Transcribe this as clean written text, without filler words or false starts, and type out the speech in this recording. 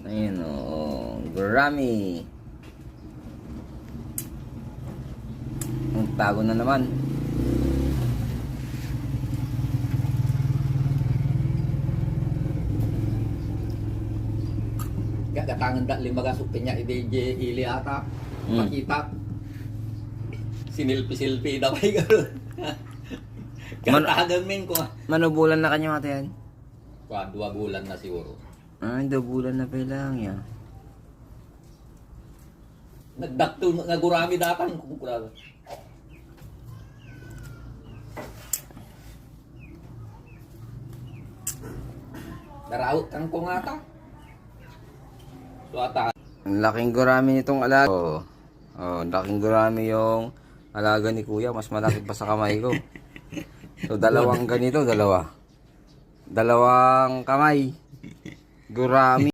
Ayun o, gurami. Ang tago na naman. Gatangan da limaga supin niya IDJ ili ata. Makita. Sinilpi-silpi daw ay gano'n. Gatangan min ko. Manubulan na kanya mata yan? 2 bulan na siguro. Ah, 2 bulan na pa lang yan. Nagdakto nagurami datang kung kurang. Daraot kang ko nga ta. So ata. Ang laking gurami nitong alaga. Oh, laking gurami yung alaga ni kuya. Mas malaki pa sa kamay ko. So, dalawang ganito, dalawa. Dalawang kamay. Gurami.